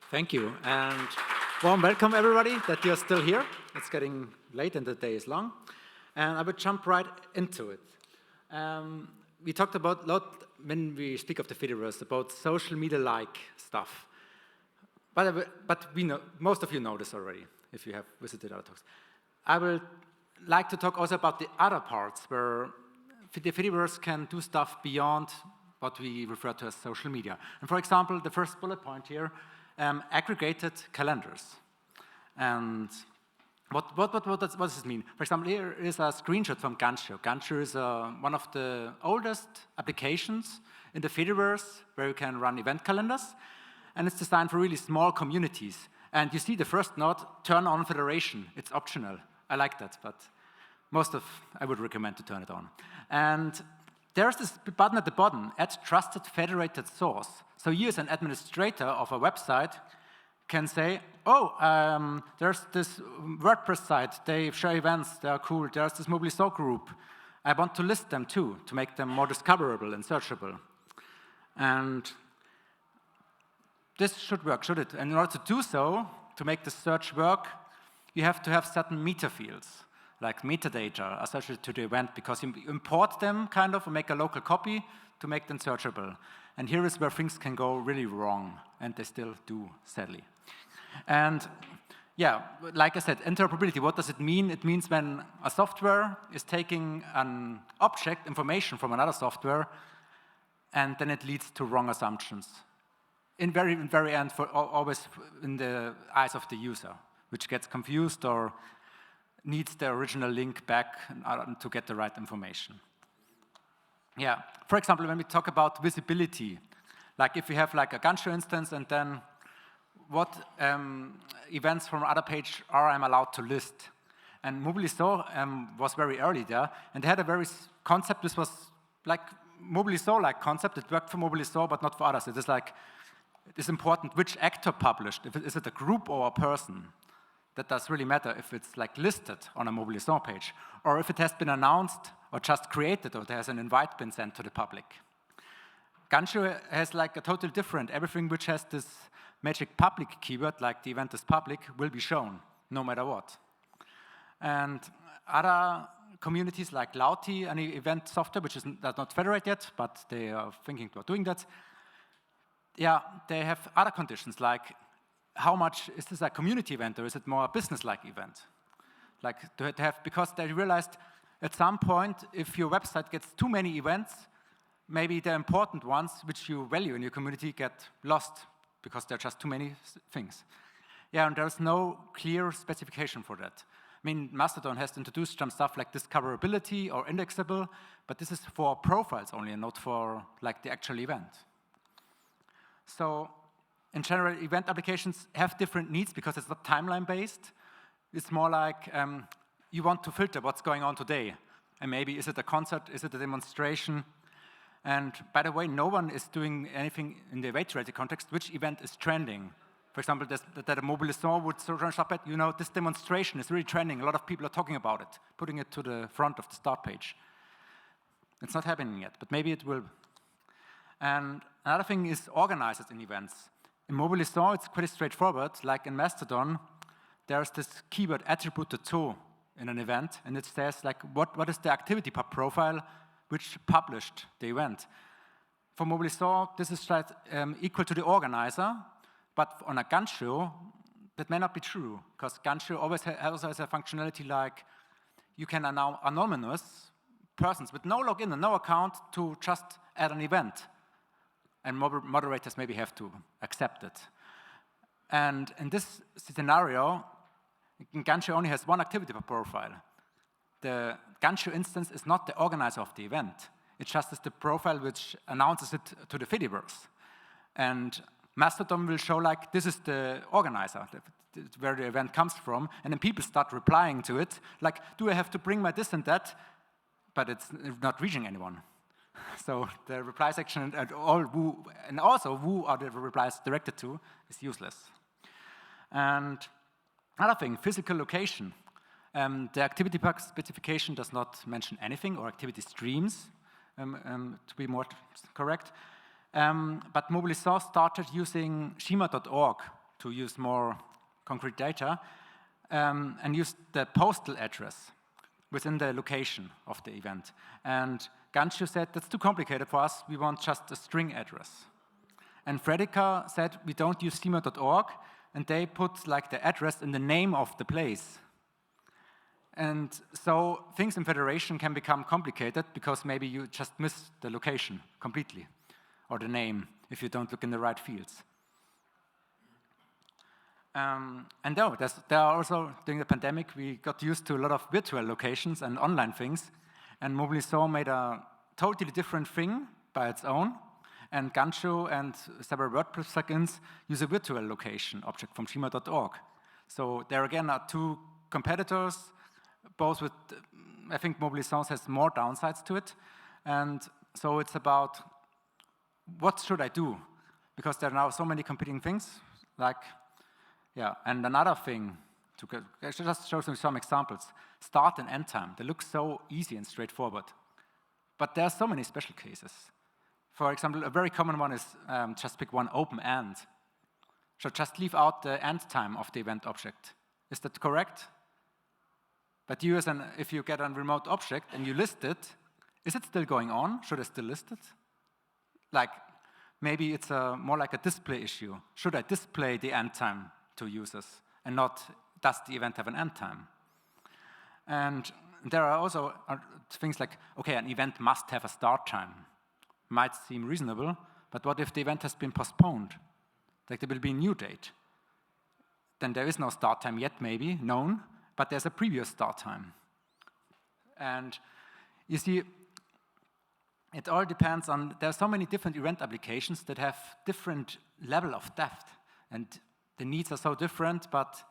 Thank you, and warm welcome everybody that you're still here. It's getting late and the day is long, and I will jump right into it. We talked about a lot when we speak of the Fediverse about social media-like stuff, but we know, most of you know this already if you have visited other talks. I will like to talk also about the other parts where the Fediverse can do stuff beyond what we refer to as social media. And for example, the first bullet point here, aggregated calendars. And what does this mean? For example, here is a screenshot from Gancho. Gancho is one of the oldest applications in the Fediverse where you can run event calendars. And it's designed for really small communities. And you see the first node, turn on federation. It's optional. I like that, but I would recommend to turn it on. And there's this button at the bottom, add trusted federated source. So you as an administrator of a website can say, oh, there's this WordPress site, they share events, they are cool, there's this Mobiliso group. I want to list them too, to make them more discoverable and searchable. And this should work, should it? And in order to do so, to make the search work, you have to have certain meta fields, like metadata associated to the event, because you import them kind of and make a local copy to make them searchable. And here is where things can go really wrong, and they still do, sadly. And yeah, like I said, interoperability, what does it mean? It means when a software is taking an object, information from another software, and then it leads to wrong assumptions. In very end, always in the eyes of the user, which gets confused or needs the original link back to get the right information. Yeah, for example, when we talk about visibility, like if we have like a Gancho instance and then what events from other page are I'm allowed to list. And Mobiliso was very early there, and they had a very concept, this was like Mobiliso-like concept, it worked for Mobiliso but not for others. It is like, it is important which actor published, is it a group or a person? That does really matter if it's like listed on a Mobiliso page, or if it has been announced or just created, or there has an invite been sent to the public. Gancho has like a totally different, everything which has this magic public keyword, like the event is public, will be shown, no matter what. And other communities like Lauti, an event software, which is not federated yet, but they are thinking about doing that. Yeah, they have other conditions, like how much is this a community event or is it more a business-like event? Like to have, because they realized at some point, if your website gets too many events, maybe the important ones which you value in your community get lost because there are just too many things. Yeah, and there's no clear specification for that. I mean, Mastodon has introduced some stuff like discoverability or indexable, but this is for profiles only and not for like the actual event. So in general, event applications have different needs because it's not timeline-based. It's more like you want to filter what's going on today. And maybe is it a concert, is it a demonstration? And by the way, no one is doing anything in the event-related context, which event is trending. For example, that a Mobiliso would search up at, you know, this demonstration is really trending. A lot of people are talking about it, putting it to the front of the start page. It's not happening yet, but maybe it will. And another thing is organizers in events. In Mobiliso, it's pretty straightforward. Like in Mastodon, there's this keyword attributed to in an event, and it says like what is the activity profile which published the event. For Mobiliso, this is equal to the organizer, but on a Gancho, that may not be true, because Gancho always has a functionality like you can allow anonymous persons with no login and no account to just add an event. And moderators maybe have to accept it. And in this scenario, Gancho only has one activity profile. The Gancho instance is not the organizer of the event. It just is the profile which announces it to the Fediverse. And Mastodon will show like, this is the organizer, where the event comes from, and then people start replying to it, like, do I have to bring my this and that? But it's not reaching anyone. So the reply section and also who are the replies directed to is useless. And another thing, physical location. The activity pack specification does not mention anything, or activity streams, to be more correct. But Mobiliso started using schema.org to use more concrete data, and use the postal address within the location of the event. And Ganshu said, that's too complicated for us, we want just a string address. And Fredica said, we don't use schema.org, and they put like the address in the name of the place. And so things in federation can become complicated because maybe you just miss the location completely, or the name, if you don't look in the right fields. And there are also, during the pandemic, we got used to a lot of virtual locations and online things, and Mobilisor made a totally different thing by its own, and Ganshu and several WordPress plugins use a virtual location object from schema.org. So there again are two competitors, both with, I think Mobilisor has more downsides to it, and so it's about what should I do? Because there are now so many competing things, like, yeah, and another thing, I should just show some examples. Start and end time, they look so easy and straightforward. But there are so many special cases. For example, a very common one is just pick one, open end. So just leave out the end time of the event object. Is that correct? But you if you get a remote object and you list it, is it still going on? Should I still list it? Like, maybe it's more like a display issue. Should I display the end time to users and not, does the event have an end time? And there are also things like, okay, an event must have a start time. Might seem reasonable, but what if the event has been postponed? Like there will be a new date. Then there is no start time yet, maybe, known, but there's a previous start time. And you see, it all depends on, there are so many different event applications that have different level of depth, and the needs are so different, but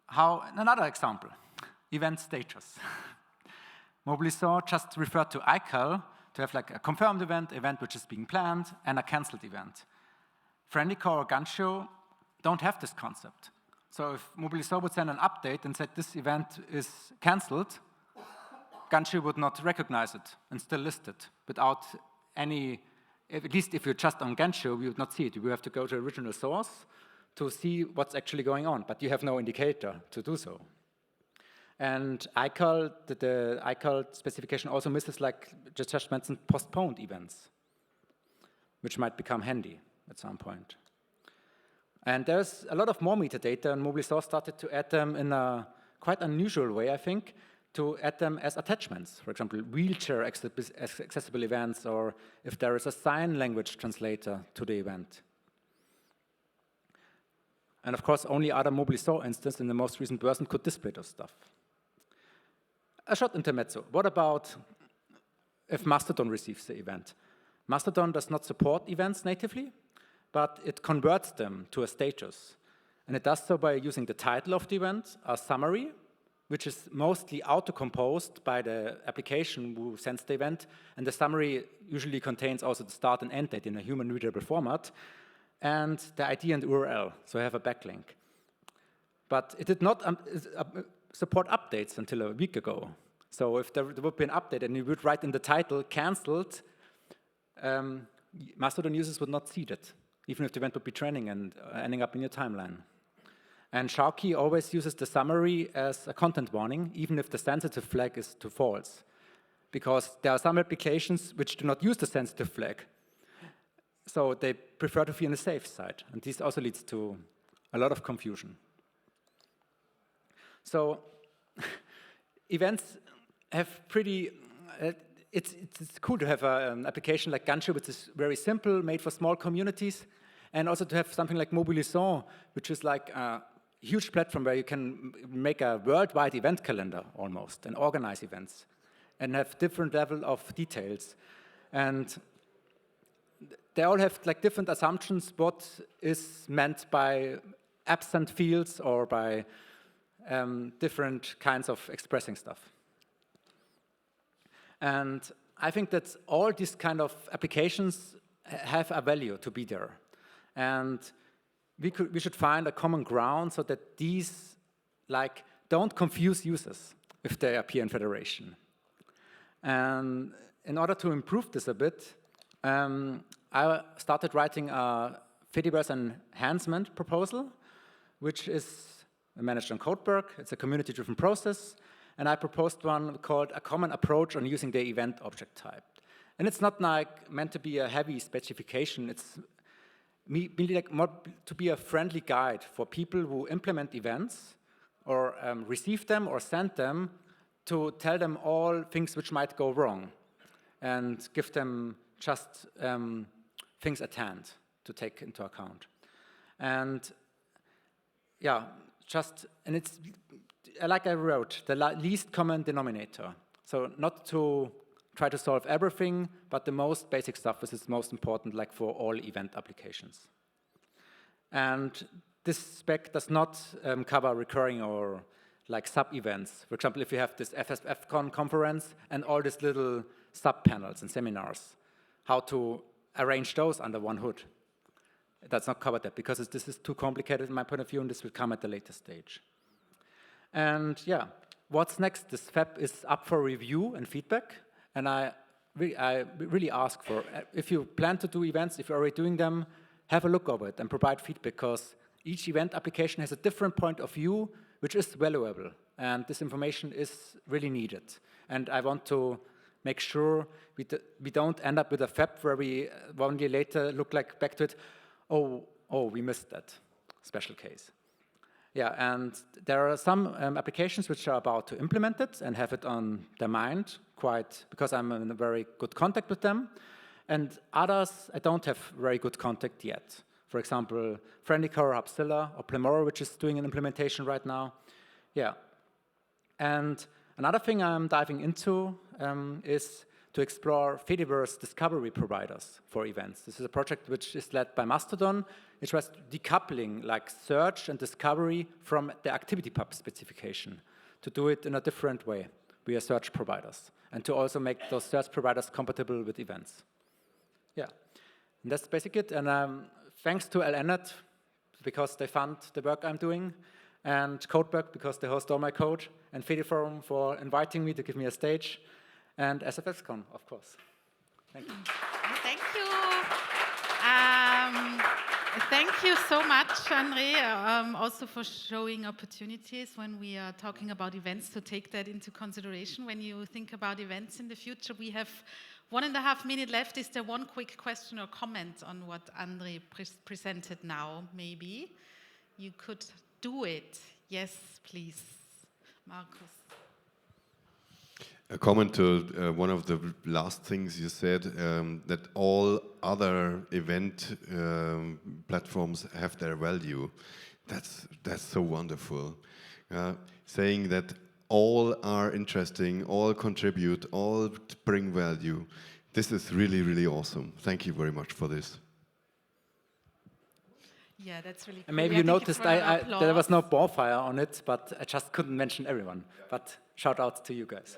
another example, event status. Mobilisor just referred to iCal to have like a confirmed event which is being planned, and a cancelled event. Fredica or Ganshu don't have this concept. So if Mobilisor would send an update and said this event is cancelled, Ganshu would not recognize it and still list it without any, at least if you're just on Ganshu, we would not see it. You have to go to the original source to see what's actually going on, but you have no indicator to do so. And iCal, the iCal specification also misses, like just mentioned, postponed events, which might become handy at some point. And there's a lot of more metadata, and Mobilisor started to add them in a quite unusual way, I think, to add them as attachments. For example, wheelchair accessible events, or if there is a sign language translator to the event. And of course, only other Mobilisor instance in the most recent version could display those stuff. A short intermezzo. What about if Mastodon receives the event? Mastodon does not support events natively, but it converts them to a status. And it does so by using the title of the event, a summary, which is mostly auto-composed by the application who sends the event. And the summary usually contains also the start and end date in a human-readable format, and the ID and URL, so I have a backlink. But it did not support updates until a week ago. So if there would be an update and you would write in the title, cancelled, Mastodon users would not see that, even if the event would be trending and ending up in your timeline. And Sharky always uses the summary as a content warning, even if the sensitive flag is to false. Because there are some applications which do not use the sensitive flag. So they prefer to be on the safe side. And this also leads to a lot of confusion. So events have pretty, it's cool to have an application like Ganshu, which is very simple, made for small communities, and also to have something like Mobilisor, which is like a huge platform where you can make a worldwide event calendar almost, and organize events, and have different level of details. And they all have like different assumptions what is meant by absent fields or by different kinds of expressing stuff. And I think that all these kind of applications have a value to be there. And we should find a common ground so that these like don't confuse users if they appear in federation. And in order to improve this a bit, I started writing a Fediverse enhancement proposal, which is managed on Codeberg. It's a community-driven process. And I proposed one called a common approach on using the event object type. And it's not like meant to be a heavy specification. It's really like more to be a friendly guide for people who implement events or receive them or send them, to tell them all things which might go wrong and give them just things at hand to take into account. And yeah, and it's, like I wrote, the least common denominator. So not to try to solve everything, but the most basic stuff is most important, like for all event applications. And this spec does not cover recurring or like sub-events. For example, if you have this FSFCon conference and all these little sub-panels and seminars, how to arrange those under one hood. That's not covered there, because this is too complicated in my point of view, and this will come at a later stage. And yeah, what's next? This FAB is up for review and feedback, and I really ask for, if you plan to do events, if you're already doing them, have a look over it and provide feedback, because each event application has a different point of view, which is valuable, and this information is really needed. And I want to make sure we don't end up with a FAB where we 1 year later look like back to it, oh, we missed that special case. Yeah, and there are some applications which are about to implement it and have it on their mind, because I'm in a very good contact with them. And others, I don't have very good contact yet. For example, Friendica or Hubzilla or Plemora, which is doing an implementation right now. Yeah. And another thing I'm diving into is to explore Fediverse discovery providers for events. This is a project which is led by Mastodon. It was decoupling like search and discovery from the ActivityPub specification to do it in a different way via search providers, and to also make those search providers compatible with events. Yeah, and that's basically it. And thanks to LNet, because they fund the work I'm doing, and Codeberg, because they host all my code, and Fediforum for inviting me to give me a stage, and SFSCon, of course. Thank you. Thank you. Thank you so much, André, also for showing opportunities when we are talking about events, to take that into consideration when you think about events in the future. We have 1.5 minutes left. Is there one quick question or comment on what André presented now, maybe? You could do it. Yes, please. Markus. A comment to one of the last things you said, that all other event platforms have their value. That's so wonderful. Saying that all are interesting, all contribute, all bring value. This is really, really awesome. Thank you very much for this. Yeah, that's really cool. And maybe you noticed there was no bonfire on it, but I just couldn't mention everyone. But shout out to you guys.